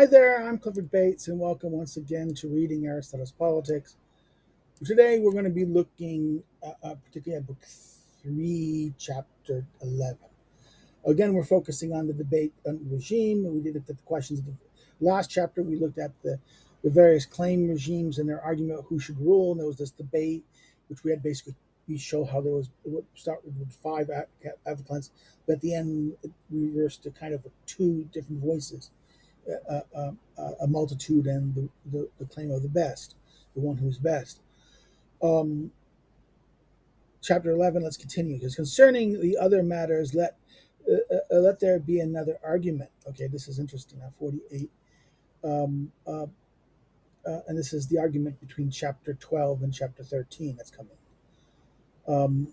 Hi there, I'm Clifford Bates, and welcome once again to Reading Aristotle's Politics. Today we're going to be looking particularly at Book 3, Chapter 11. Again, we're focusing on the debate on regime, and we did look at the questions of the last chapter. We looked at the various claim regimes and their argument of who should rule, and there was this debate, which we show how there was, it would start with five applicants, but at the end it reversed to kind of two different voices, a multitude and the claim of the best, the one who's best. Um, Chapter 11, let's continue. Because concerning the other matters, let there be another argument. Okay, this is interesting. Now, 48. Um, uh, and this is the argument between chapter 12 and chapter 13 that's coming. Um,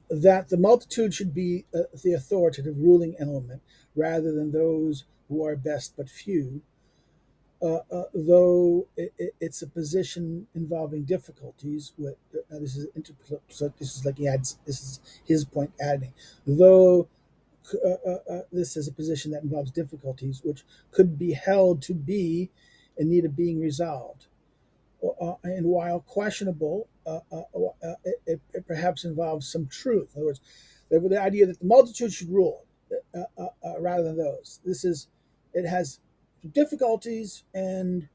that the multitude should be the authoritative ruling element rather than those who are best but few, though it's a position involving difficulties. With this is so this is like he adds. This is his point adding, though this is a position that involves difficulties which could be held to be in need of being resolved. And while questionable, it perhaps involves some truth. In other words, the idea that the multitude should rule rather than those. It has difficulties and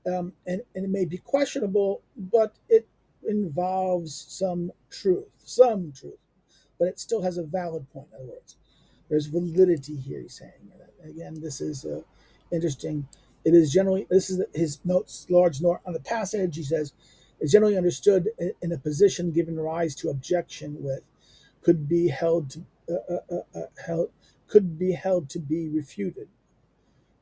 it may be questionable, but it involves some truth, but it still has a valid point. In other words, there's validity here. He's saying, and again, this is interesting. It is generally, this is his notes, large note on the passage. He says, it's generally understood in a position given rise to objection with could be held to held could be held to be refuted.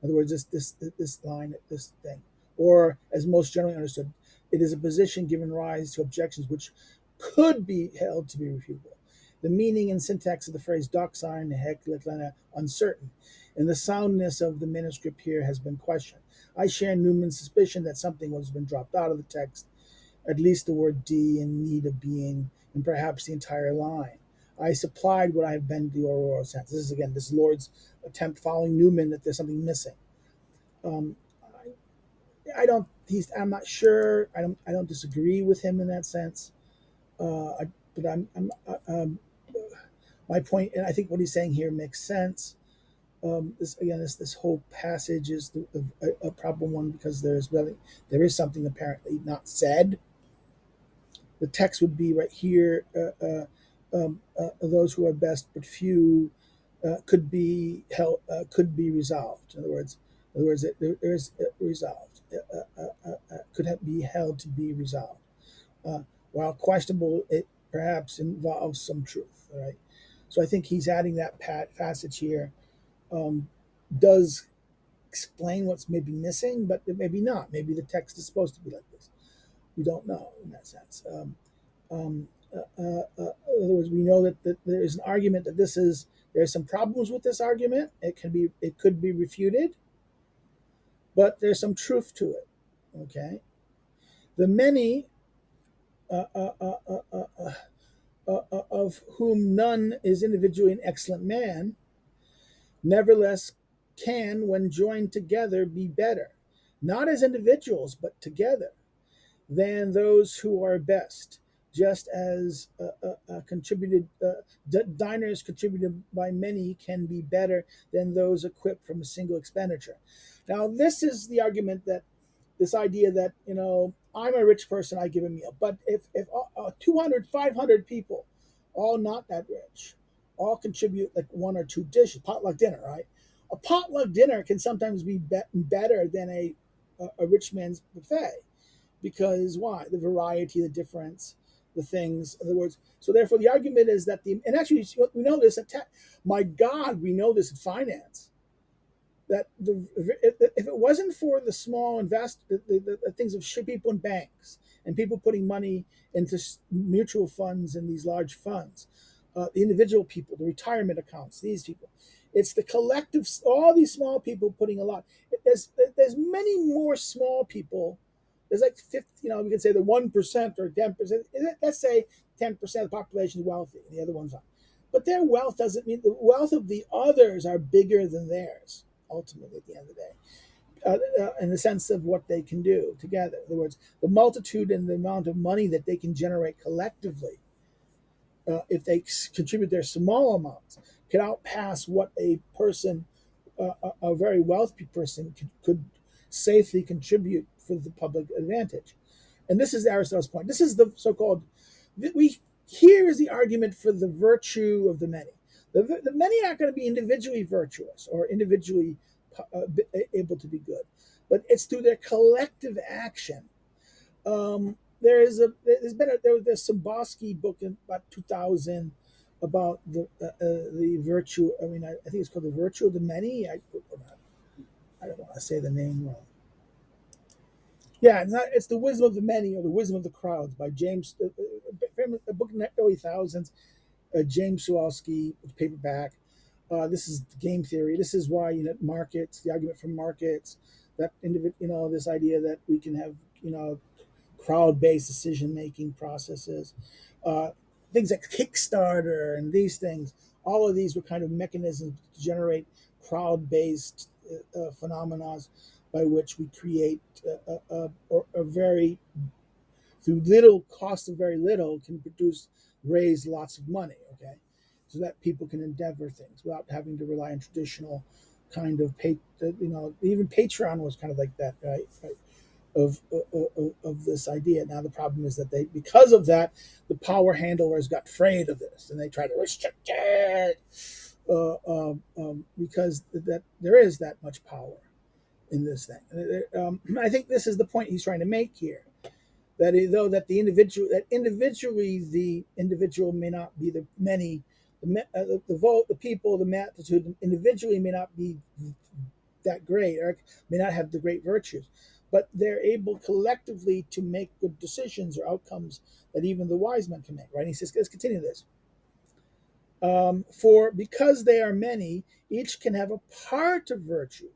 In other words, this line, this thing, or as most generally understood, it is a position given rise to objections which could be held to be refutable. The meaning and syntax of the phrase doxine, heklekleina, uncertain, and the soundness of the manuscript here has been questioned. I share Newman's suspicion that something has been dropped out of the text, at least the word D in need of being, and perhaps the entire line. I supplied what I have been the oral sense. This is again this Lord's attempt following Newman that there's something missing. Um, I don't. I'm not sure. I don't disagree with him in that sense. But my point, and I think what he's saying here makes sense. This whole passage is a problem one because there is something apparently not said. The text would be right here. Those who are best but few could be resolved. In other words, there is resolved. Could be held to be resolved. While questionable, it perhaps involves some truth. All right. So I think he's adding that passage here. Does explain what's maybe missing, but maybe not. Maybe the text is supposed to be like this. We don't know in that sense. In other words, we know that there is an argument that there's some problems with this argument. It could be refuted, but there's some truth to it. Okay, the many uh, uh, uh, uh, uh, of whom none is individually an excellent man, nevertheless can, when joined together, be better, not as individuals but together, than those who are best, just as diners contributed by many can be better than those equipped from a single expenditure. Now, this is the argument that this idea that, I'm a rich person, I give a meal. But if 200, 500 people, all not that rich, all contribute like one or two dishes, potluck dinner, right? A potluck dinner can sometimes be better than a rich man's buffet because why? The variety, the difference, the things. In other words, so therefore the argument is that and actually we know this my God, we know this in finance that if it wasn't for the small the things of people in banks and people putting money into mutual funds and these large funds, the individual people, the retirement accounts, these people, it's the collective, all these small people putting a lot. There's many more small people. There's like 50, we can say the 1% or 10%. Let's say 10% of the population is wealthy, and the other one's not. but their wealth doesn't mean the wealth of the others are bigger than theirs. Ultimately, at the end of the day, in the sense of what they can do together. In other words, the multitude and the amount of money that they can generate collectively, if they contribute their small amounts, can outpass what a person, a very wealthy person, could safely contribute for the public advantage. And this is Aristotle's point. This is the so-called we. Here is the argument for the virtue of the many. The many aren't going to be individually virtuous or individually able to be good, but it's through their collective action. There's been there's some Bosky book in about 2000 about the virtue. I mean, I think it's called the virtue of the many. I don't want to say the name wrong. Yeah, it's the wisdom of the many or the wisdom of the crowds by James. A book in the early thousands. James Sawalski, paperback. This is game theory. This is why markets, the argument for markets, that this idea that we can have crowd-based decision-making processes, uh, things like Kickstarter and these things. All of these were kind of mechanisms to generate crowd-based phenomena by which we create a very through little cost of very little can raise lots of money. Okay, so that people can endeavor things without having to rely on traditional kind of even Patreon was kind of like that, right? Of this idea. Now the problem is that because of that, the power handlers got afraid of this and they try to restrict it because that there is that much power in this thing. I think this is the point he's trying to make here. That though that individually the individual may not be the many, the vote, the people, the multitude individually may not be that great or may not have the great virtues, but they're able collectively to make good decisions or outcomes that even the wise men can make. Right? And he says, let's continue this. For because they are many, each can have a part of virtue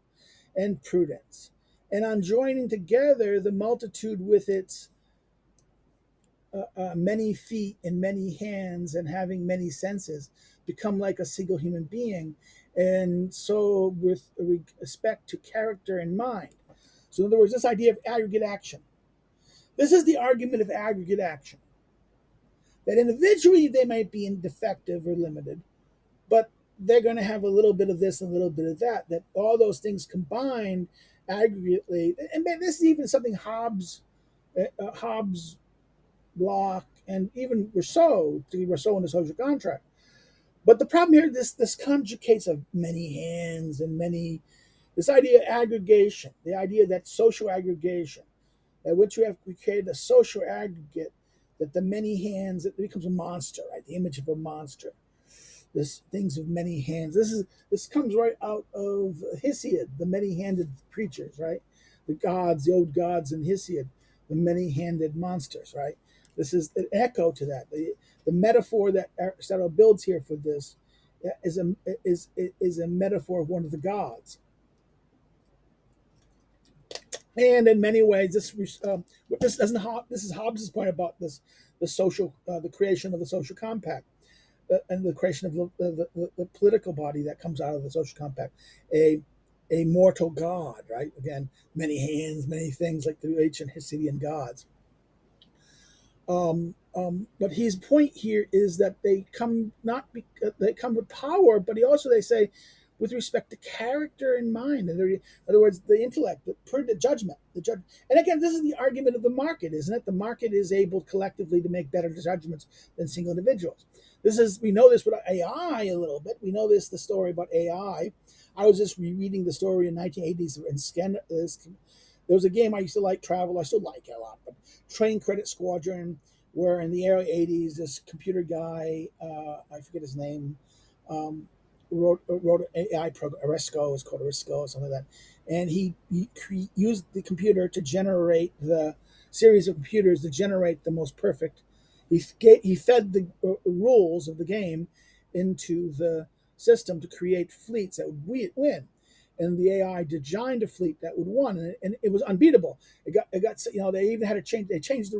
and prudence, and on joining together the multitude with its many feet and many hands and having many senses become like a single human being, and so with respect to character and mind. So in other words, this idea of aggregate action, this is the argument of aggregate action, that individually they might be defective or limited, but they're going to have a little bit of this and a little bit of that all those things combined aggregately. And this is even something Hobbes, Locke, and even Rousseau in the social contract. But the problem here, this conjugates of many hands and many, this idea of aggregation, the idea that social aggregation, at which we created a social aggregate, that the many hands, it becomes a monster, right? The image of a monster. This things of many hands. This comes right out of Hesiod, the many-handed creatures, right? The gods, the old gods in Hesiod, the many-handed monsters, right? This is an echo to that. The metaphor that Aristotle builds here for this is a metaphor of one of the gods. And in many ways, this is Hobbes' point about the creation of the social compact, and the creation of the political body that comes out of the social compact, a mortal god, right? Again, many hands, many things like the ancient Hesidian gods. But his point here is that they come they come with power, but they say with respect to character and mind. In other words, the intellect, the judgment, And again, this is the argument of the market, isn't it? The market is able collectively to make better judgments than single individuals. We know this with AI a little bit. We know the story about AI. I was just rereading the story in 1980s in there was a game I used to like, travel. I still like it a lot, but Train Credit Squadron, where in the early 80s, this computer guy, I forget his name, wrote an AI program, Arisco, it's called Arisco or something like that. And he used the computer to generate the series of computers to generate the most perfect. He fed the rules of the game into the system to create fleets that would win. And the AI designed a fleet that would win, and it was unbeatable. It got they even had to change. They changed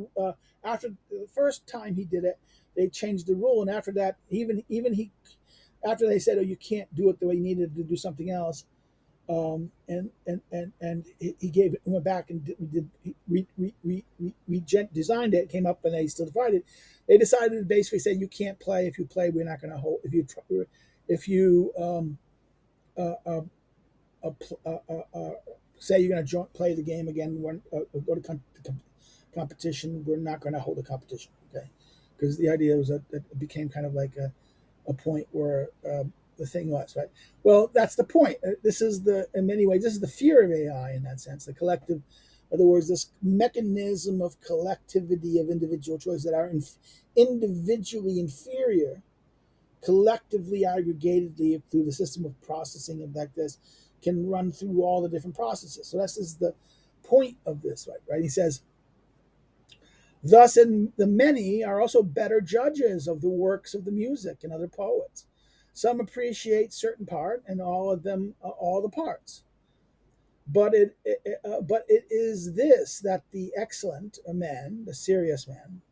after the first time he did it. they changed the rule, and after that, even he, after they said, "Oh, you can't do it the way you needed to do something else," and he gave it, went back and designed it, came up, and they still tried it. They decided to basically say, "You can't play. If you play, we're not going to hold. If you uh, uh, uh, say you're going to play the game again, go to competition, we're not going to hold a competition." Okay, because the idea was that it became kind of like a point where the thing was right. Well, that's the point. This is in many ways, this is the fear of AI in that sense. The collective, in other words, this mechanism of collectivity of individual choice that are individually inferior, collectively aggregatedly through the system of processing and like this, can run through all the different processes. So this is the point of this, right? He says, thus, in the many are also better judges of the works of the music and other poets. Some appreciate certain part, and all of them, all the parts. But it is this that the excellent man, the serious man,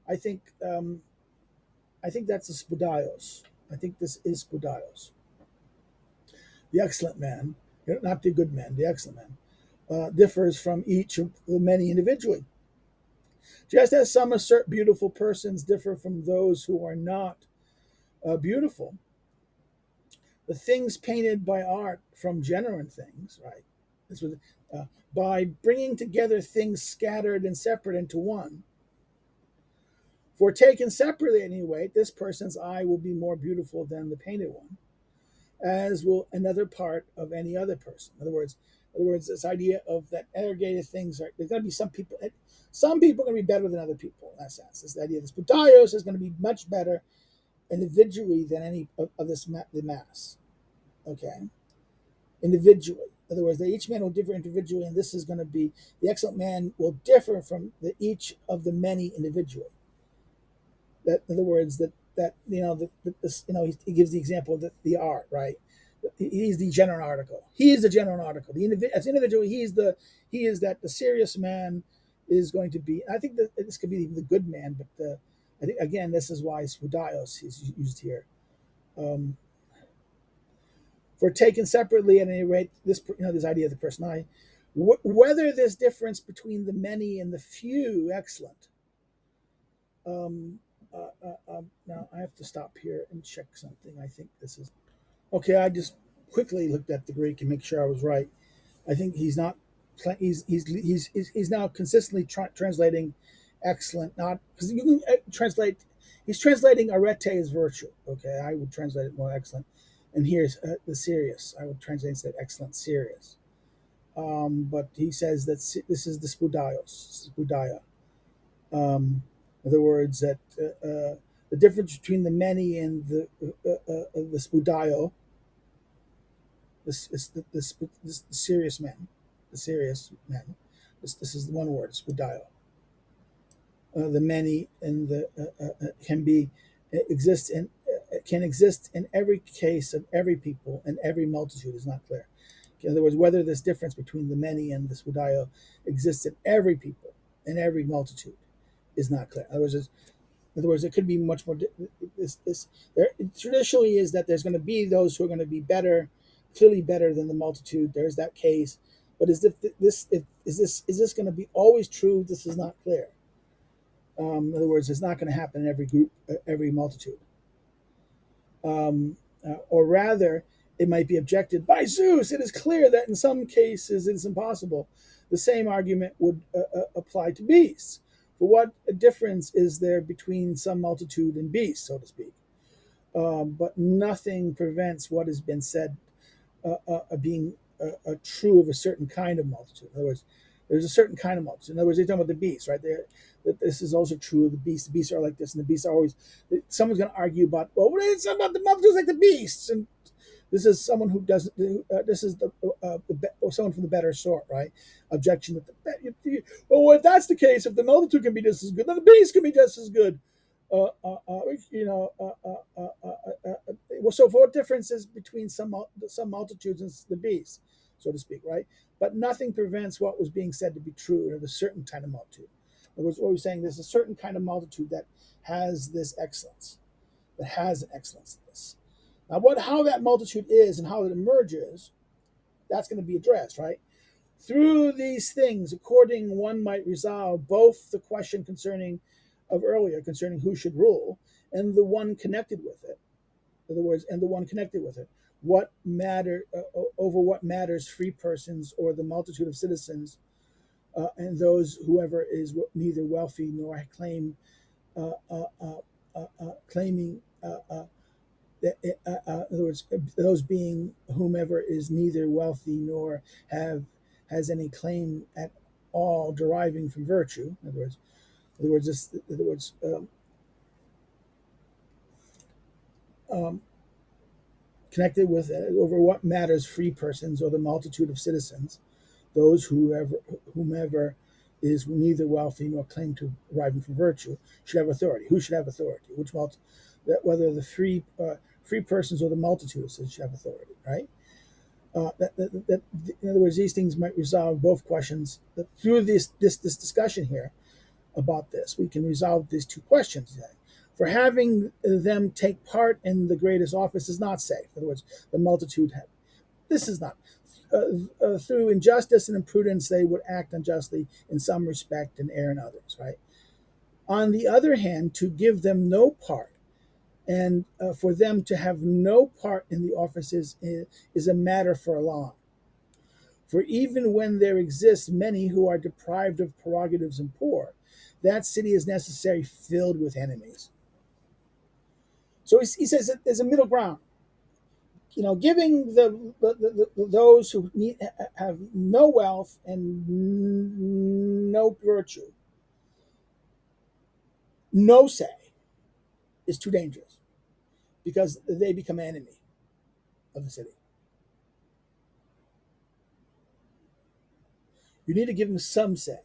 I think, I think that's the spudaios. I think this is spudaios, the excellent man, not the good man, the excellent man, differs from each of the many individually. Just as some assert beautiful persons differ from those who are not beautiful, the things painted by art from genuine things, right? This was, by bringing together things scattered and separate into one. For taken separately anyway, this person's eye will be more beautiful than the painted one, as will another part of any other person. In other words, this idea of that aggregated things are, there's going to be some people are going to be better than other people in that sense. This idea of this Butayos is going to be much better individually than any of the mass. Okay, individually. In other words, that each man will differ individually, and this is going to be the excellent man will differ from each of the many individually. That, in other words, that this, he gives the example of the art, right? He's the general article. He is the general article. As individual, he is that the serious man is going to be. I think that this could be the good man, but I think again this is why spudaios is used here. For taken separately, at any rate, this idea of the personality, whether this difference between the many and the few, excellent. Now I have to stop here and check something. I think this is okay. I just quickly looked at the Greek and make sure I was right. I think he's not. He's now consistently translating excellent, not because you can translate. He's translating arete as virtue. Okay, I would translate it more excellent. And here's the serious. I would translate instead excellent, serious. But he says that this is the spudaya. In other words, that the difference between the many and the spudaio, this the serious man, the serious man. This is the one word, spudaio. The many and the can be exist in can exist in every case of every people and every multitude is not clear. In other words, whether this difference between the many and the spudaio exists in every people and every multitude is not clear. In other words, it could be much more. There traditionally is that there's going to be those who are going to be better, clearly better than the multitude. There's that case, but is this going to be always true? This is not clear. In other words, it's not going to happen in every group, every multitude. Or rather, it might be objected by Zeus. It is clear that in some cases it is impossible. The same argument would apply to beasts. For what difference is there between some multitude and beasts, so to speak? But nothing prevents what has been said being true of a certain kind of multitude. In other words, there's a certain kind of multitude. In other words, they're talking about the beasts, right? That this is also true of the beasts. The beasts are like this, and the beasts are always. Someone's going to argue about, well, it's about the multitudes like the beasts, and this is someone who doesn't. This is someone from the better sort, right? Objection that well, if that's the case, if the multitude can be just as good, then the beast can be just as good. Well, so what difference is between some multitudes and the beast, so to speak, right? But nothing prevents what was being said to be true of a certain kind of multitude. In other words, what we're saying, there's a certain kind of multitude that has this excellence, that has an excellence in this. Now, how that multitude is and how it emerges, that's going to be addressed, right? Through these things, according one might resolve both the question concerning of earlier concerning who should rule, and the one connected with it. In other words, and the one connected with it. What matter over what matters free persons or the multitude of citizens, and those whoever is neither wealthy nor claiming. In other words, those being whomever is neither wealthy nor has any claim at all deriving from virtue. In other words, um, connected with over what matters free persons or the multitude of citizens, those whomever is neither wealthy nor claim to deriving from virtue should have authority. Who should have authority? That whether the free persons or the multitude of citizens should have authority, right? In other words, these things might resolve both questions. That through this discussion here about this, we can resolve these two questions. For having them take part in the greatest office is not safe. In other words, the multitude this is not. Through injustice and imprudence, they would act unjustly in some respect and err in others, right? On the other hand, to give them no part and for them to have no part in the offices is a matter for alarm. For even when there exist many who are deprived of prerogatives and poor, that city is necessarily filled with enemies. So he says that there's a middle ground. Giving those who have no wealth and no virtue no say is too dangerous because they become an enemy of the city. You need to give them some say.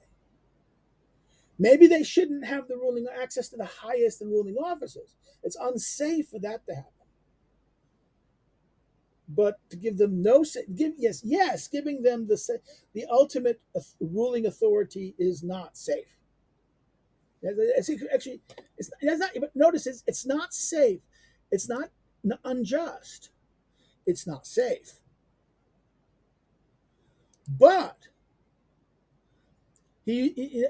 Maybe they shouldn't have the ruling access to the highest and ruling offices. It's unsafe for that to happen. But to give them no say, giving them the ultimate ruling authority is not safe. Actually, it's not. But notice it's not safe. It's not unjust. It's not safe. But he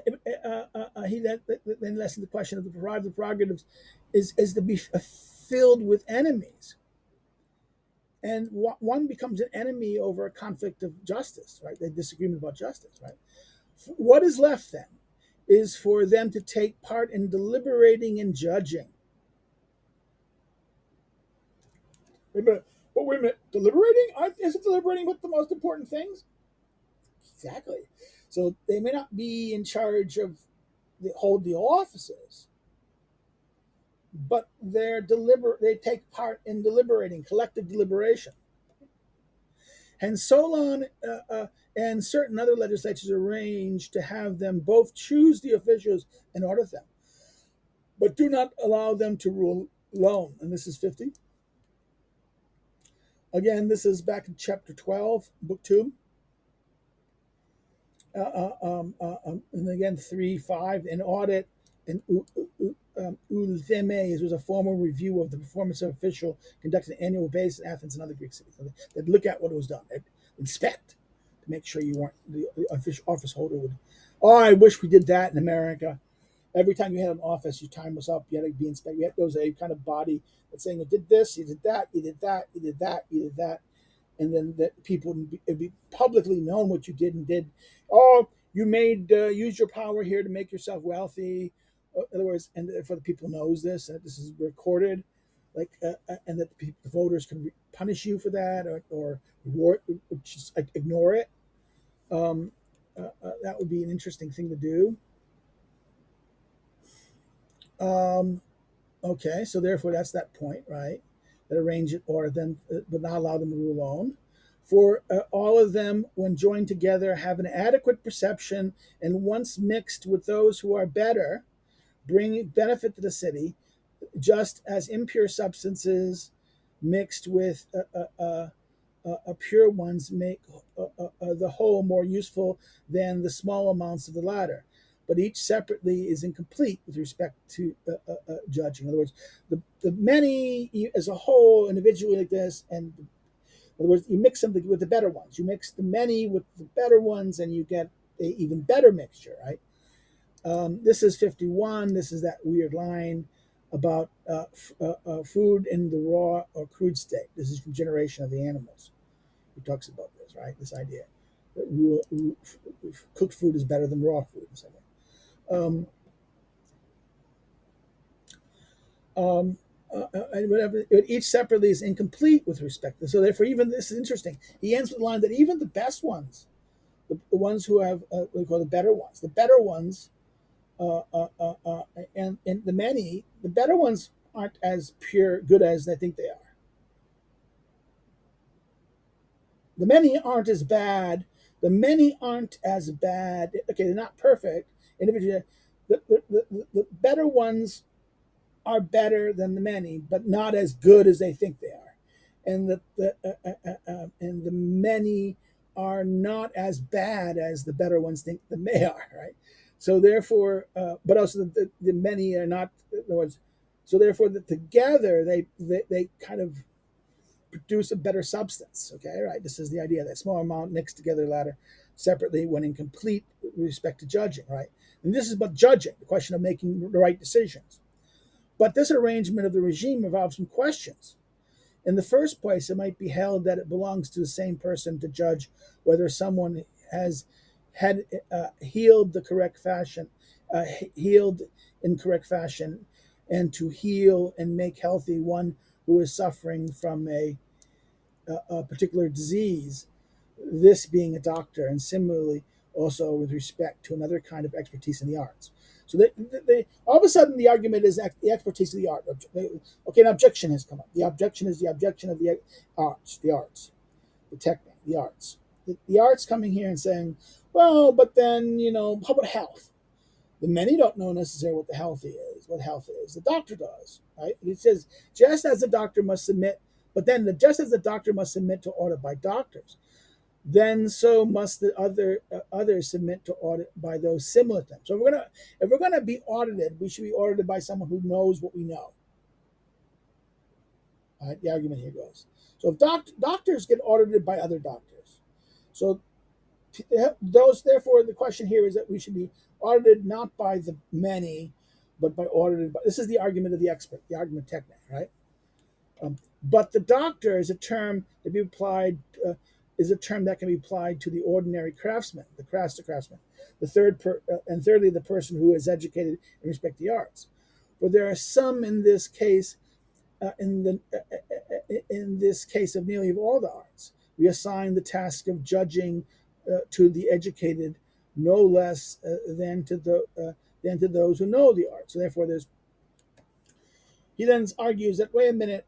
then lessened the question of the prerogatives is to be filled with enemies, and one becomes an enemy over a conflict of justice, right? The disagreement about justice, right? What is left then is for them to take part in deliberating and judging. But wait a minute, deliberating? Isn't deliberating what the most important things? Exactly. So they may not be in charge of hold the offices, but they take part in deliberating, collective deliberation. And Solon and certain other legislatures arrange to have them both choose the officials and audit them, but do not allow them to rule alone. And this is 50. Again, this is back in chapter 12, book 2. And again, 3:5, an audit and ultheme was a formal review of the performance of official conducted on an annual basis in Athens and other Greek cities. So they'd look at what was done, they'd inspect to make sure you weren't the official office holder would. Oh, I wish we did that in America. Every time you had an office, your time was up. You had to be inspected. There was a kind of body that's saying, "You did this, you did that, you did that, you did that, you did that," and then that people it'd be publicly known what you did and did. Oh, you made use your power here to make yourself wealthy. In other words, and for the people knows this, and this is recorded, and that the voters can punish you for that or just ignore it. That would be an interesting thing to do. Um, okay, so therefore that's that point, right? That arrange it or them, but not allow them to rule alone. For all of them, when joined together, have an adequate perception, and once mixed with those who are better, bring benefit to the city, just as impure substances mixed with pure ones make the whole more useful than the small amounts of the latter. but each separately is incomplete with respect to judging. In other words, the many as a whole, individually like this, and in other words, you mix them with the better ones. You mix the many with the better ones, and you get a even better mixture, right? This is 51. This is that weird line about food in the raw or crude state. This is from Generation of the Animals. He talks about this, right? This idea that cooked food is better than raw food. And so on. And whatever, each separately is incomplete with respect to. So therefore, even this is interesting. He ends with the line that even the best ones, the ones who have what we call the better ones, uh, uh, uh, uh, and the many, the better ones aren't as pure good as they think they are. The many aren't as bad. The many aren't as bad. Okay, they're not perfect individually. The better ones are better than the many, but not as good as they think they are, and and the many are not as bad as the better ones think the may are. Right. So therefore, but also the many are not. In other words, so therefore, together they kind of produce a better substance. Okay, right. This is the idea that small amount mixed together ladder separately when incomplete with respect to judging. Right. And this is about judging, the question of making the right decisions. But this arrangement of the regime involves some questions. In the first place, it might be held that it belongs to the same person to judge whether someone has had healed the correct fashion, healed in correct fashion, and to heal and make healthy one who is suffering from a particular disease, this being a doctor, and similarly also with respect to another kind of expertise in the arts. So all of a sudden the argument is the expertise of the art. Okay, an objection has come up. The objection is the objection of the arts, the technique, the arts. The arts coming here and saying, well, but then, how about health? The many don't know necessarily what the healthy is, what health is. The doctor does, right? It says, just as the doctor must submit, but then just as the doctor must submit to audit by doctors, then so must the others submit to audit by those similar to them. So if we're gonna be audited, we should be audited by someone who knows what we know. All right, the argument here goes. So if doctors get audited by other doctors, so those therefore the question here is that we should be audited not by the many, but by audited by. This is the argument of the expert, the argument technique, right? But the doctor is a term to be applied. Is a term that can be applied to the ordinary craftsman, the craftsman, and thirdly, the person who is educated in respect to the arts. For there are some in this case, in this case of nearly of all the arts, we assign the task of judging to the educated, no less than to those who know the art. So therefore, he then argues that wait a minute,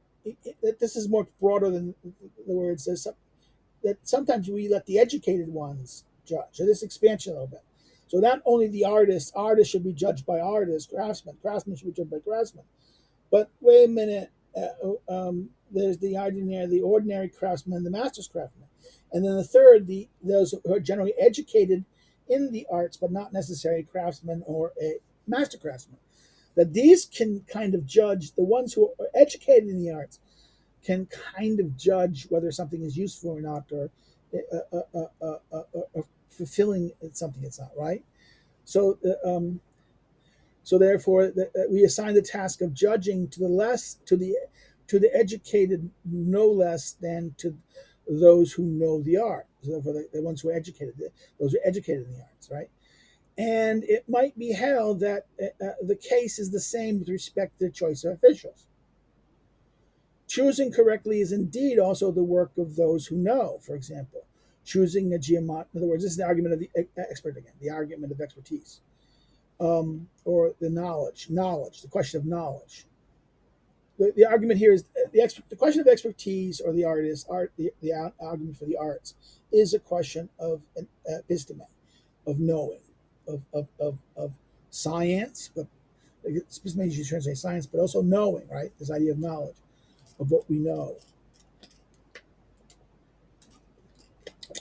that this is more broader than the word says. That sometimes we let the educated ones judge. So this expansion a little bit. So not only the artists should be judged by artists, craftsmen should be judged by craftsmen. But wait a minute, there's the ordinary craftsman, the master's craftsman. And then the third, those who are generally educated in the arts, but not necessarily craftsmen or a master craftsman. That these can kind of judge, the ones who are educated in the arts can kind of judge whether something is useful or not, or fulfilling something it's not, right? So, so therefore, we assign the task of judging to the educated no less than to those who know the art. So therefore, the ones who are educated, those who are educated in the arts, right? And it might be held that the case is the same with respect to the choice of officials. Choosing correctly is indeed also the work of those who know. For example, choosing a geomont. In other words, this is the argument of the expert again, the argument of expertise, or the knowledge, the question of knowledge. The argument here is the question of expertise or the artist, the argument for the arts is a question of an episteme, of knowing, of science, but episteme usually translates science, but also knowing, right? This idea of knowledge, of what we know.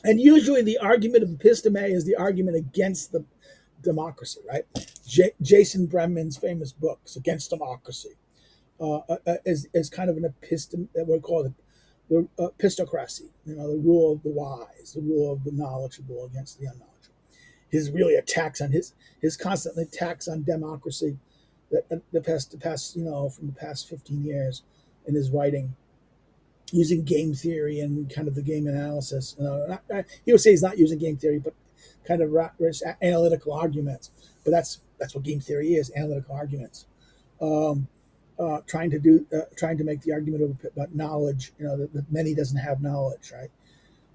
And usually the argument of episteme is the argument against democracy, right? Jason Bremen's famous books against democracy is kind of an epistem that we call it the epistocracy, the rule of the wise, the rule of the knowledgeable against the unknowledgeable. His really attacks on his constant attacks on democracy, from the past 15 years in his writing, using game theory and kind of the game analysis. He would say he's not using game theory, but kind of analytical arguments. But that's what game theory is: analytical arguments. Um, trying to make the argument about knowledge. That many doesn't have knowledge, right?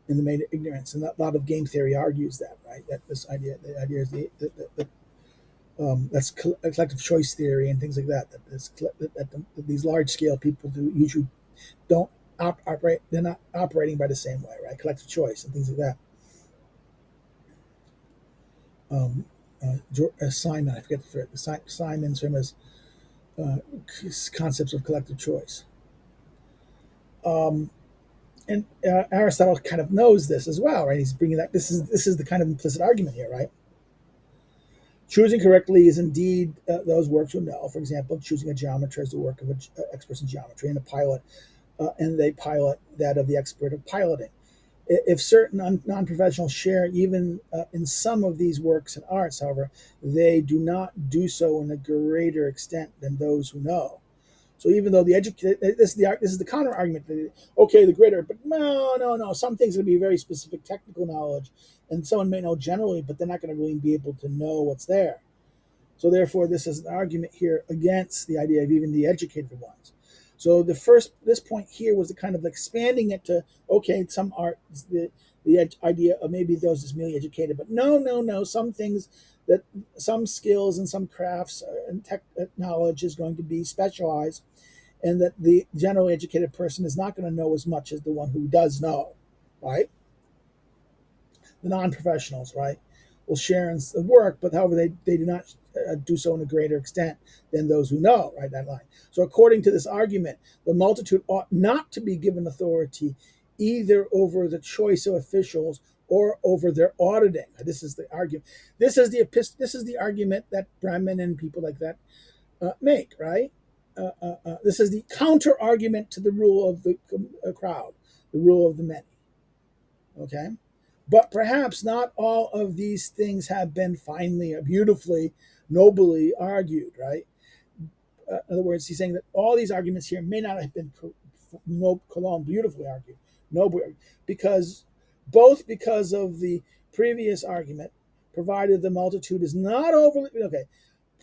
And the main ignorance, and a lot of game theory argues that, right? That the idea is that's collective choice theory and things like that. That these large scale people do usually don't operate. They're not operating by the same way, right? Collective choice and things like that. Simon, I forget Simon's famous uh, concepts of collective choice. Um, and Aristotle kind of knows this as well, right? He's bringing that. This is the kind of implicit argument here, right? Choosing correctly is indeed those works will know. For example, choosing a geometer as the work of an expert in geometry, and a pilot, and they pilot that of the expert of piloting. If certain non-professionals share even in some of these works and arts, however, they do not do so in a greater extent than those who know. So even though the educated, this is the counter argument. Okay, the greater, but no. Some things are going to be very specific technical knowledge, and someone may know generally, but they're not going to really be able to know what's there. So therefore, this is an argument here against the idea of even the educated ones. So this point here was the kind of expanding it to, okay, some art, the idea of maybe those is merely educated, but no, some things that some skills and some crafts and tech knowledge is going to be specialized, and that the generally educated person is not going to know as much as the one who does know, right? The non-professionals, right, will share in the work, but however they do not do so in a greater extent than those who know, right? That line. So according to this argument, the multitude ought not to be given authority either over the choice of officials or over their auditing. This is the argument. This is the argument that Bremen and people like that make, right? This is the counter argument to the rule of the crowd, the rule of the many. Okay, but perhaps not all of these things have been finely, beautifully, nobly argued, right? In other words, he's saying that all these arguments here may not have been beautifully argued, nobly argued, because of the previous argument, provided the multitude is not overly okay.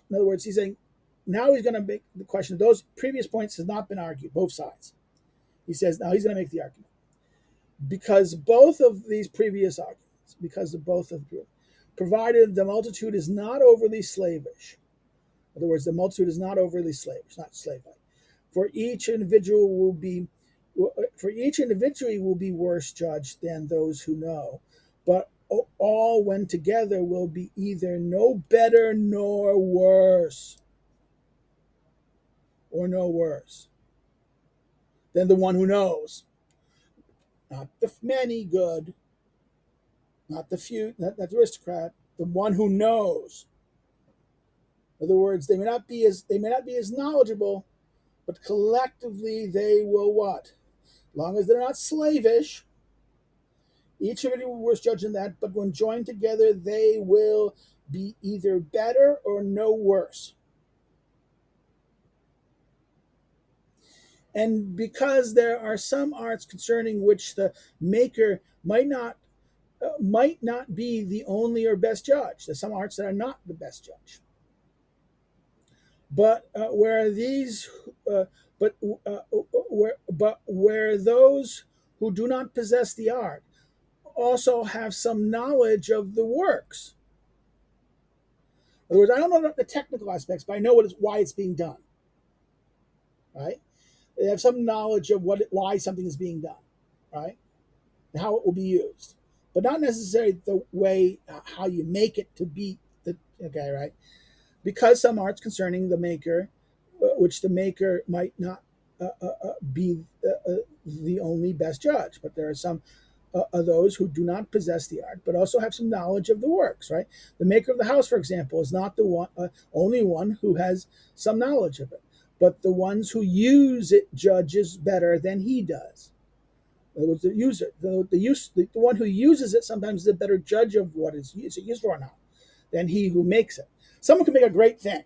In other words, he's saying now he's going to make the question of those previous points has not been argued, both sides. He says now he's going to make the argument because both of these previous arguments, because of both of them, provided the multitude is not overly slavish. In other words, the multitude is not overly slavish, not slave-like. For each individual will be worse judged than those who know, but all when together will be either no better nor worse, or no worse than the one who knows. Not the many good, not the few, not the aristocrat, the one who knows. In other words, they may not be as knowledgeable, but collectively they will what? As long as they're not slavish, each of them will be worse judged than that, but when joined together, they will be either better or no worse. And because there are some arts concerning which the maker might not be the only or best judge. There's some arts that are not the best judge. But where these, but where those who do not possess the art also have some knowledge of the works. In other words, I don't know the technical aspects, but I know why it's being done. Right? They have some knowledge of why something is being done. Right? And how it will be used, but not necessarily the way how you make it to be the okay, right? Because some arts concerning the maker, which the maker might not be the only best judge, but there are some are those who do not possess the art, but also have some knowledge of the works. Right, the maker of the house, for example, is not the only one who has some knowledge of it, but the ones who use it judges better than he does. In other words, the user, the one who uses it sometimes is a better judge of what is used for or not than he who makes it. Someone can make a great thing,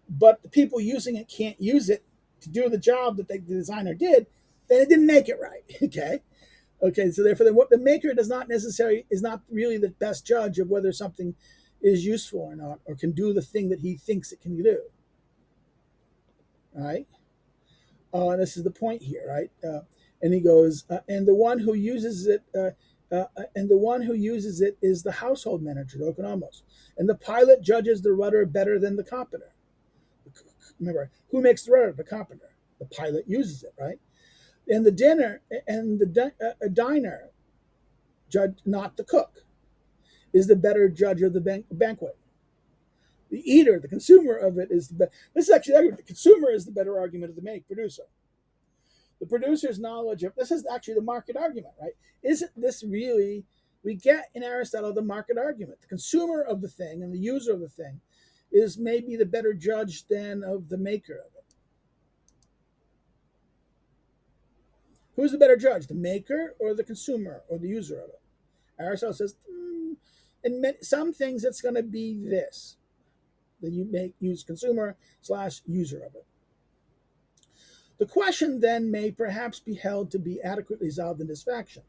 but the people using it can't use it to do the job that the designer did, then it didn't make it right. Okay. Okay. So therefore, what the maker does not necessarily is not really the best judge of whether something is useful or not, or can do the thing that he thinks it can do. Right. This is the point here, right? And he goes, and the one who uses it, and the one who uses it is the household manager, the oikonomos, and the pilot judges the rudder better than the carpenter. Remember, who makes the rudder? The carpenter. The pilot uses it, right? And the dinner and the diner judge, not the cook, is the better judge of the banquet. The eater, the consumer of it, is the better. This is actually the consumer is the better argument of the producer. The producer's knowledge of this is actually the market argument, right? Isn't this really, we get in Aristotle the market argument? The consumer of the thing and the user of the thing is maybe the better judge than of the maker of it. Who's the better judge, the maker or the consumer or the user of it? Aristotle says, in some things it's going to be this, that you use consumer / user of it. The question then may perhaps be held to be adequately resolved in this fashion.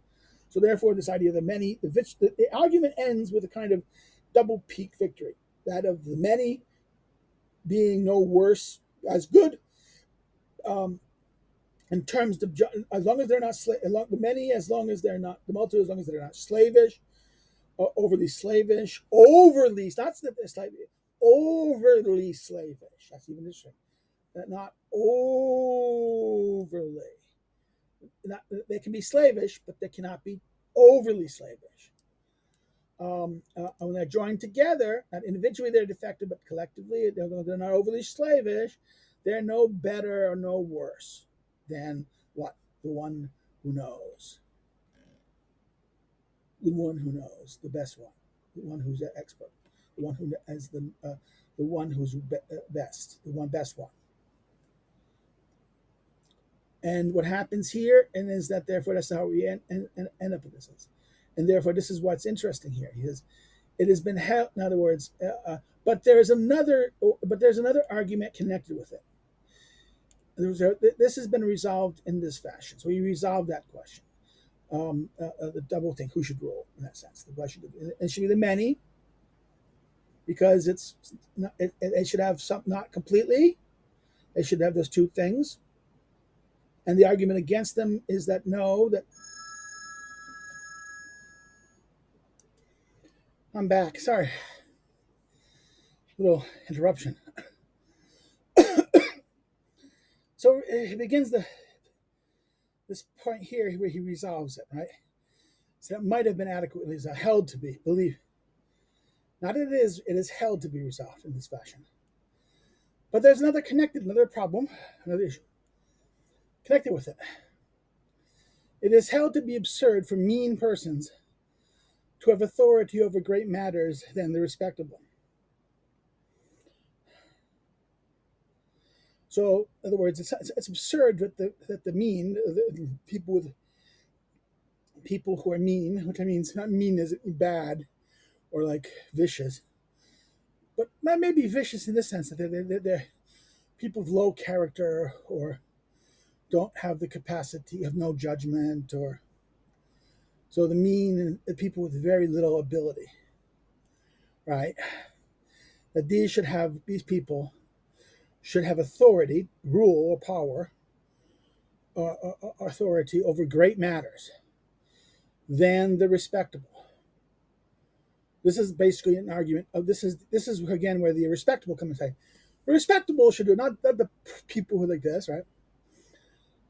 So therefore, this idea of the many, the argument ends with a kind of double peak victory, that of the many being no worse as good, in terms of as long as they're not the many, as long as they're not the multitude, as long as they're not slavish, overly slavish, overly not slavish, overly slavish. That's even interesting. Not overly. Not, they can be slavish, but they cannot be overly slavish. When they're joined together, not individually they're defective, but collectively they're not overly slavish. They're no better or no worse than what? The one who knows. The one who knows, the best one, the one who's an expert, the one who is the one who's best, the one best one. And what happens here, and is that therefore that's how we end up with this. And therefore, this is what's interesting here. He says, it has been held. In other words, but there's another argument connected with it. This has been resolved in this fashion. So we resolved that question. The double thing, who should rule in that sense? The question, it should be the many, because it should have some, not completely. They should have those two things. And the argument against them is that no, that I'm back. Sorry, little interruption. So he begins this point here where he resolves it, right? So it might have been adequately held to be, believe. Not it is held to be resolved in this fashion. But there's another problem, another issue connected with it. It is held to be absurd for mean persons to have authority over great matters than the respectable. So, in other words, it's absurd that the mean, the people who are mean, which I mean, it's not mean as bad or like vicious, but maybe vicious in the sense that they're people of low character or don't have the capacity, have no judgment, or so the mean people with very little ability, right? That these people should have authority, rule, or power, authority over great matters than the respectable. This is basically an argument of this is again where the respectable come and say, the respectable should do not the people who like this, right?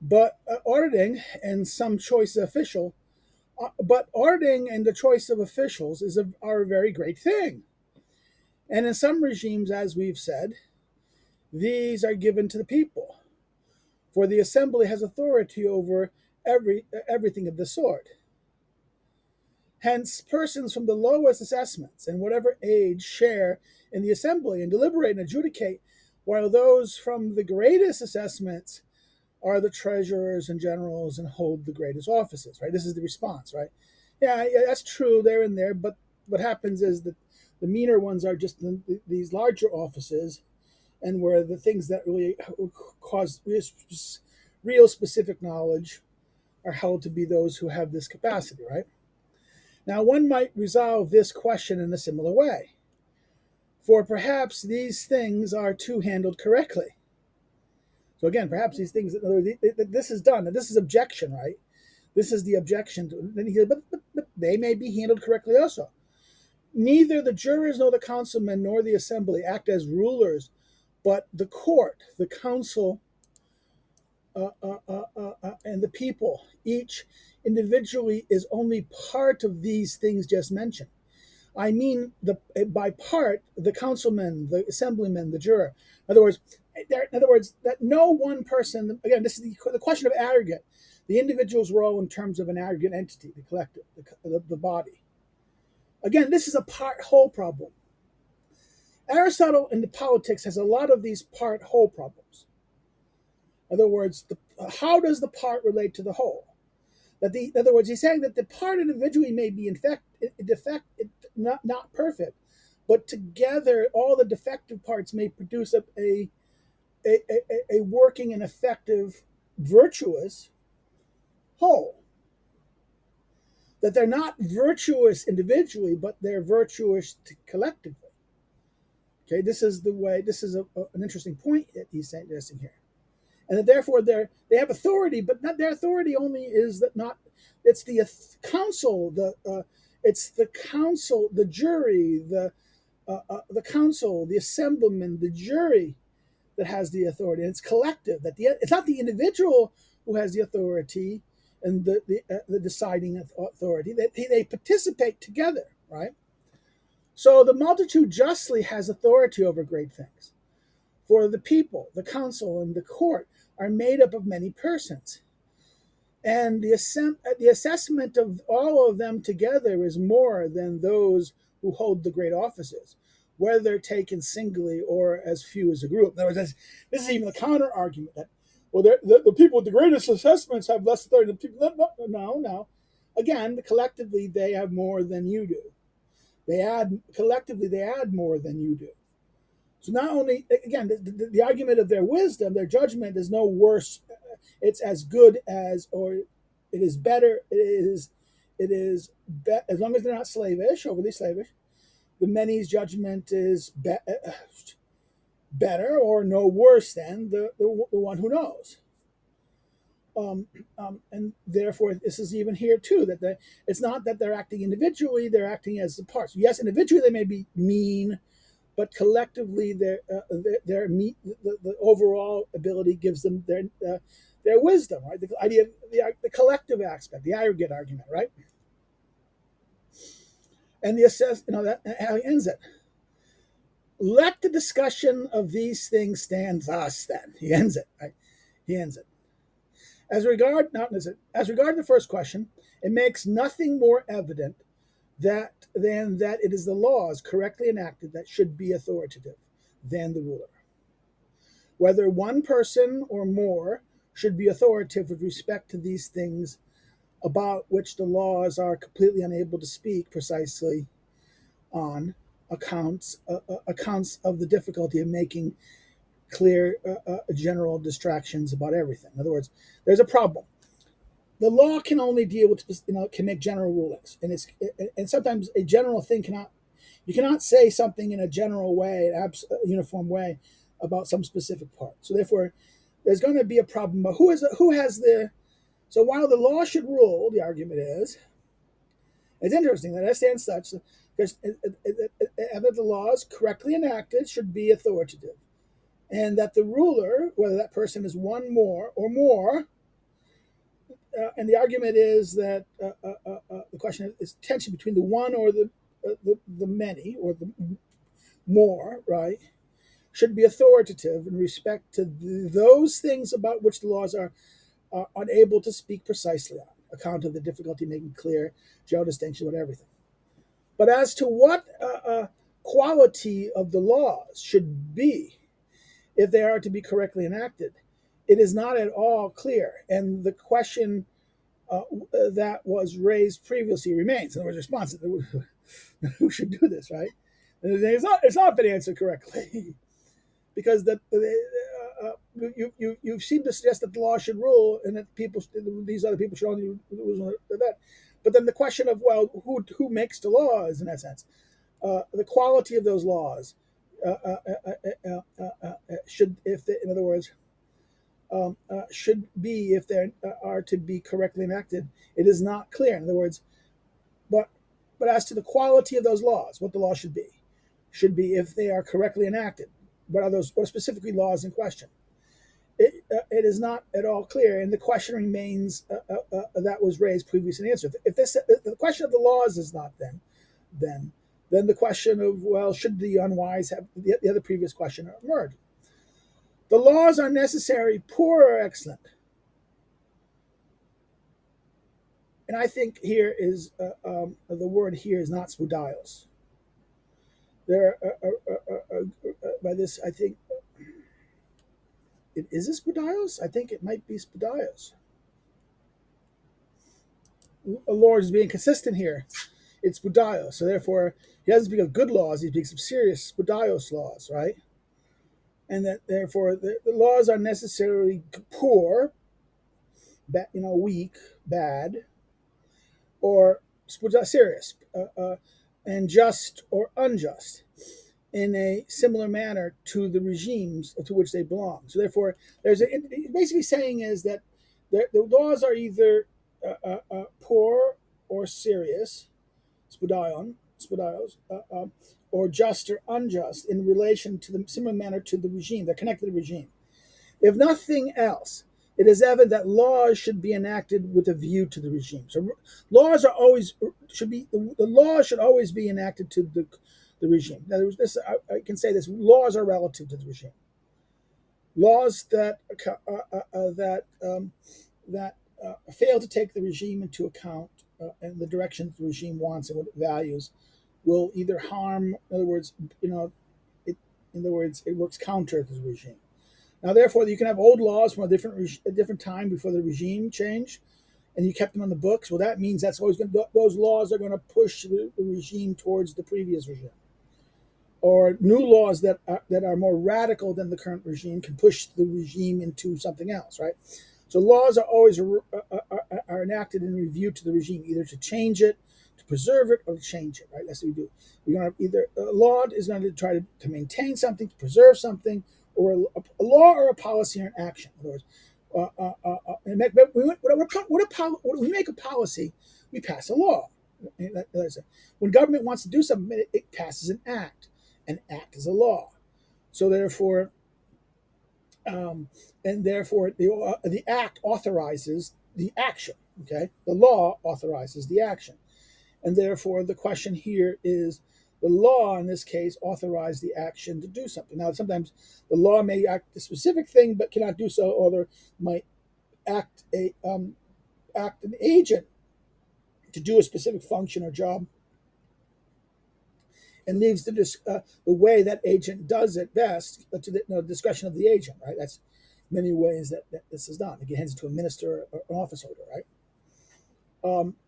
But auditing and some choice of official, but auditing and the choice of officials are a very great thing. And in some regimes, as we've said, these are given to the people, for the assembly has authority over everything of the sort. Hence, persons from the lowest assessments and whatever age share in the assembly and deliberate and adjudicate, while those from the greatest assessments are the treasurers and generals and hold the greatest offices, right? This is the response, right? Yeah, that's true there and there, but what happens is that the meaner ones are just these larger offices, and where the things that really cause real specific knowledge are held to be those who have this capacity, right? Now, one might resolve this question in a similar way. For perhaps these things are too handled correctly. So again, perhaps these things, in other words, this is done, and this is objection, right? This is the objection to it. Then he said, but they may be handled correctly also. Neither the jurors nor the councilmen nor the assembly act as rulers, but the court, the council, and the people, each individually is only part of these things just mentioned. I mean, by part, the councilman, the assemblyman, the juror. In other words, that no one person. Again, this is the question of aggregate, the individual's role in terms of an aggregate entity, the collective, the body. Again, this is a part-whole problem. Aristotle in the Politics has a lot of these part-whole problems. In other words, how does the part relate to the whole? In other words, he's saying that the part individually may be not perfect, but together all the defective parts may produce a working and effective, virtuous whole. That they're not virtuous individually, but they're virtuous collectively. Okay, this is an interesting point that he's suggesting here. And that therefore they have authority, but not their authority only is that not it's the council, it's the council, the jury, the council, the assemblyman, the jury that has the authority, and it's collective. It's not the individual who has the authority and the deciding authority. They participate together, right? So the multitude justly has authority over great things. For the people, the council, and the court are made up of many persons. And the assessment of all of them together is more than those who hold the great offices, whether taken singly or as few as a group. In other words, this is even the counter argument that, well, the people with the greatest assessments have less authority than people. No. Again, collectively, they have more than you do. Collectively, they add more than you do. So not only, again, the argument of their wisdom, their judgment is no worse. It's as good as, or it is better. As long as they're not slavish, overly slavish. The many's judgment is better or no worse than the one who knows. And therefore, this is even here too, that it's not that they're acting individually; they're acting as the parts. Yes, individually they may be mean, but collectively, the overall ability gives them their wisdom, right? The idea of the collective aspect, the aggregate argument, right? And that how he ends it. Let the discussion of these things stand thus. Then he ends it. Right? He ends it. As regard the first question, it makes nothing more evident than that it is the laws correctly enacted that should be authoritative than the ruler. Whether one person or more should be authoritative with respect to these things about which the laws are completely unable to speak precisely on accounts of the difficulty of making clear general distractions about everything. In other words, there's a problem. The law can only deal with, can make general rulings, and sometimes a general thing you cannot say something in a general way, a uniform way, about some specific part. So therefore, there's going to be a problem. But so while the law should rule, the argument is, it's interesting that I stand such because that the laws correctly enacted should be authoritative, and that the ruler, whether that person is one more or more. And the argument is that the question is tension between the one or the many or the more, right, should be authoritative in respect to those things about which the laws are unable to speak precisely on. account of the difficulty making clear general distinction about everything. But as to what quality of the laws should be if they are to be correctly enacted, it is not at all clear. And the question that was raised previously remains. In other words, response: who should do this, right? And it's not been answered correctly because you seem to suggest that the law should rule and that these other people should only rule that. But then the question of, well, who makes the laws in that sense? The quality of those laws should, in other words, should be, if they are to be correctly enacted, it is not clear. In other words, but as to the quality of those laws, what the law should be if they are correctly enacted. What are those? What specifically laws in question? It is not at all clear, and the question remains that was raised previously and answered. If the question of the laws is not then the question of, well, should the unwise have the other previous question emerge? The laws are necessary, poor or excellent. And I think here is the word here is not spudaios. There, by this, I think it is spudaios. I think it might be spudaios. The Lord is being consistent here. It's spudaios. So therefore, he doesn't speak of good laws. He speaks of serious spudaios laws, right? And that therefore the laws are necessarily poor, weak, bad, or serious, and just or unjust in a similar manner to the regimes to which they belong. So therefore, basically saying is that the laws are either poor or serious, spudaios, or just or unjust in relation to the similar manner to the regime. They're connected to the regime. If nothing else, it is evident that laws should be enacted with a view to the regime. So laws are always the laws should always be enacted to the regime. Now, I can say this: laws are relative to the regime. Laws that fail to take the regime into account and the direction the regime wants and what it values will either harm. In other words, it works counter to the regime. Now, therefore, you can have old laws from a different time before the regime change, and you kept them on the books. Well, that means those laws are going to push the regime towards the previous regime. Or new laws that are more radical than the current regime can push the regime into something else, right? So laws are always are enacted in review to the regime, either to change it, to preserve it, or to change it, right? That's what we do. We're going to either a law is going to try to maintain something, to preserve something, or a law or a policy or an action. In other words, when we make a policy, we pass a law. When government wants to do something, it passes an act. An act is a law. So therefore, the act authorizes the action. Okay, the law authorizes the action, and therefore the question here is: the law in this case authorized the action to do something. Now, sometimes the law may act a specific thing, but cannot do so, or there might act an agent to do a specific function or job, and leaves the way that agent does it best to the discretion of the agent. Right? That's many ways that this is done. It hands it to a minister or an office holder. Right?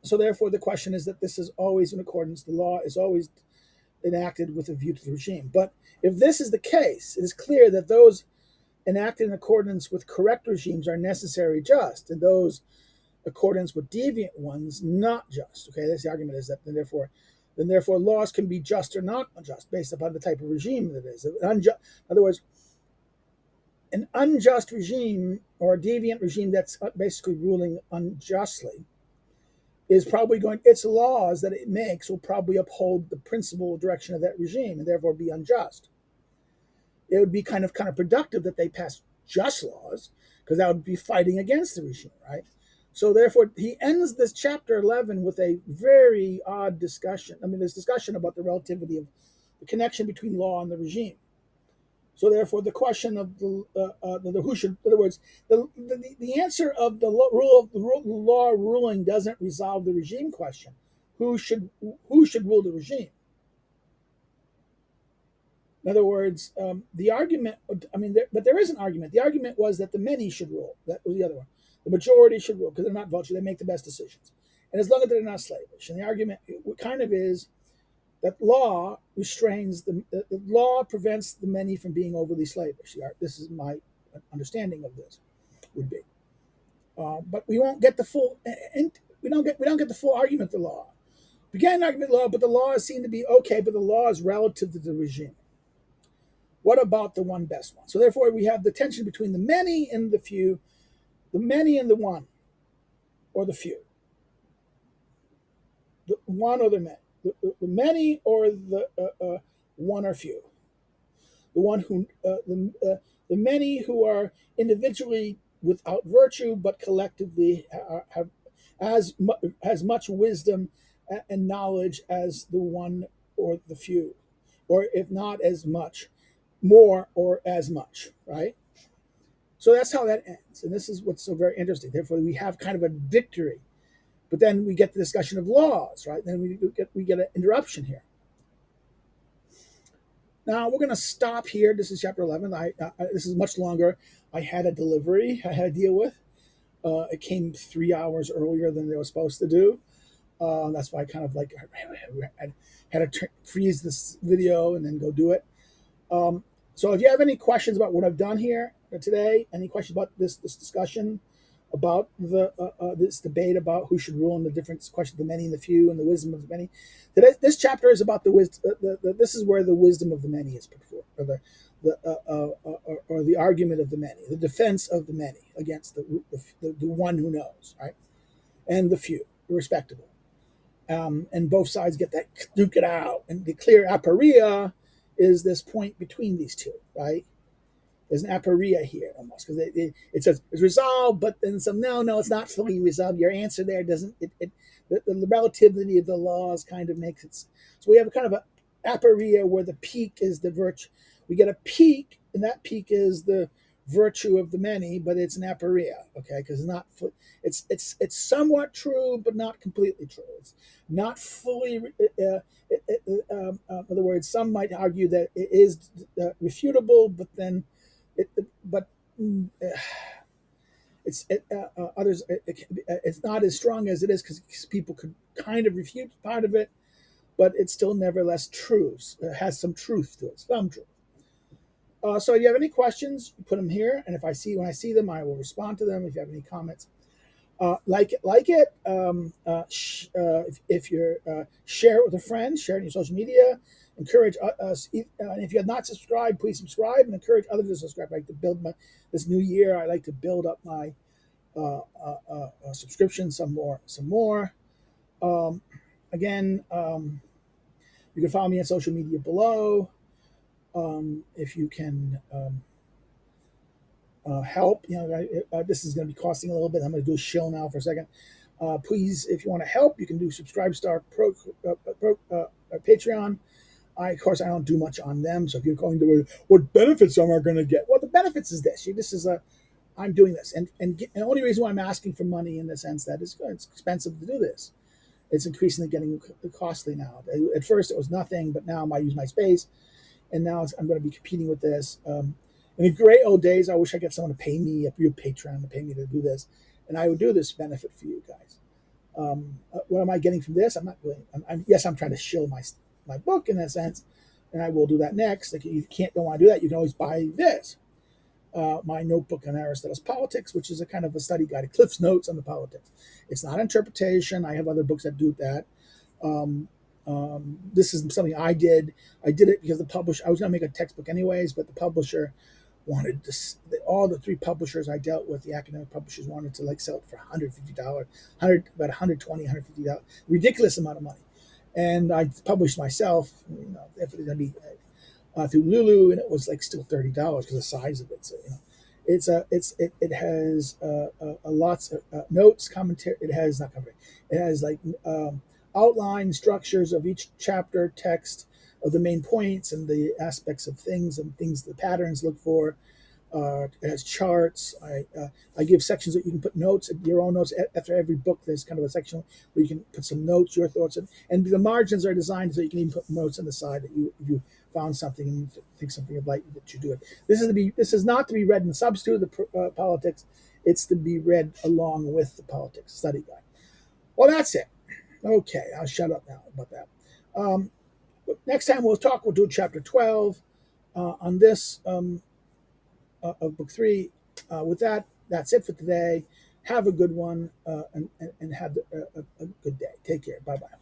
So therefore, the question is that this is always in accordance. The law is always enacted with a view to the regime. But if this is the case, it is clear that those enacted in accordance with correct regimes are necessary just, and those accordance with deviant ones not just. Okay, that's the argument, is that then therefore laws can be just or not unjust based upon the type of regime that it is. In other words, an unjust regime or a deviant regime that's basically ruling unjustly is probably its laws that it makes will probably uphold the principal direction of that regime and therefore be unjust. It would be kind of counterproductive that they pass just laws, because that would be fighting against the regime, right? So therefore, he ends this chapter 11 with a very odd discussion. I mean, this discussion about the relativity of the connection between law and the regime. So therefore, the question of the who should, in other words, the answer of the law ruling doesn't resolve the regime question. Who should rule the regime? In other words, the argument. I mean, but there is an argument. The argument was that the many should rule. That was the other one. The majority should rule because they're not vulture. They make the best decisions, and as long as they're not slavish. And the argument kind of is that law restrains the law prevents the many from being overly slavish. This is my understanding of this would be, but we won't get the full. And we don't get the full argument of the law. We get an argument of the law, but the law is seen to be okay. But the law is relative to the regime. What about the one best one? So therefore, we have the tension between the many and the few, the many and the one, or the few, the one or the many, the many or the one or few, the one who the many who are individually without virtue, but collectively have as much wisdom and knowledge as the one or the few, or if not as much, more or as much, right? So that's how that ends. And this is what's so very interesting. Therefore, we have kind of a victory. But then we get the discussion of laws, right? Then we get an interruption here. Now we're going to stop here. This is chapter 11. This is much longer. I had a delivery I had to deal with. It came 3 hours earlier than they were supposed to do. That's why I kind of like had to freeze this video and then go do it. So if you have any questions about what I've done here today, any questions about this discussion, about this debate about who should rule in the different questions, the many and the few, and the wisdom of the many. This chapter is about the wisdom. This is where the wisdom of the many is put forth, or the argument of the many, the defense of the many against the one who knows, right, and the few, respectable. And both sides get that duke it out, and the clear aporia is this point between these two, right? There's an aporia here almost because it says it's resolved, but then some no, it's not fully resolved. Your answer there doesn't the relativity of the laws kind of makes it. So we have a kind of a aporia where the peak is the virtue. We get a peak, and that peak is the virtue of the many, but it's an aporia, okay? Because it's somewhat true, but not completely true. It's not fully. In other words, some might argue that it is refutable, but then. It's not as strong as it is because people could kind of refute part of it, but it's still nevertheless true. It has some truth to it, some truth. So if you have any questions, put them here, and when I see them, I will respond to them. If you have any comments, like it. If you're share it with a friend, share it on your social media. Encourage us. And if you have not subscribed, please subscribe and encourage others to subscribe. I like to build this new year. I like to build up my subscription some more. Again, you can follow me on social media below. If you can help, this is going to be costing a little bit. I'm going to do a shill now for a second. Please, if you want to help, you can do Subscribe Star Patreon. Of course, I don't do much on them. So if you're going to, what benefits am I going to get? Well, the benefits is this. I'm doing this. And the only reason why I'm asking for money in the sense that it's expensive to do this. It's increasingly getting costly now. At first, it was nothing, but now I use my space. And now I'm going to be competing with this. In the great old days, I wish I get someone to pay me, your Patreon, to pay me to do this. And I would do this benefit for you guys. What am I getting from this? I'm not really, yes, I'm trying to shill my book in that sense, and I will do that next. Like, you don't want to do that, you can always buy this, my notebook on Aristotle's Politics, which is a kind of a study guide, Cliff's Notes on the politics. It's not interpretation. I have other books that do that. This is something I did. I did it because I was going to make a textbook anyways, but the publisher wanted all the 3 publishers I dealt with, the academic publishers, wanted to sell it for $150, about $120, $150, ridiculous amount of money. And I published myself, if it's going to be through Lulu, and it was still $30 because of the size of it. So it has lots of notes, commentary. It has not commentary. It has outline structures of each chapter, text, of the main points and the aspects of things and things the patterns look for. It has charts. I give sections that you can put notes, your own notes. After every book, there's kind of a section where you can put some notes, your thoughts, and the margins are designed so you can even put notes on the side that if you found something and you think something of like that you do it. This is not to be read in substitute of the politics. It's to be read along with the politics study guide. Well, that's it. Okay, I'll shut up now about that. But next time we'll do chapter 12 on this. Of book three. With that, that's it for today. Have a good one and have a good day. Take care. Bye bye.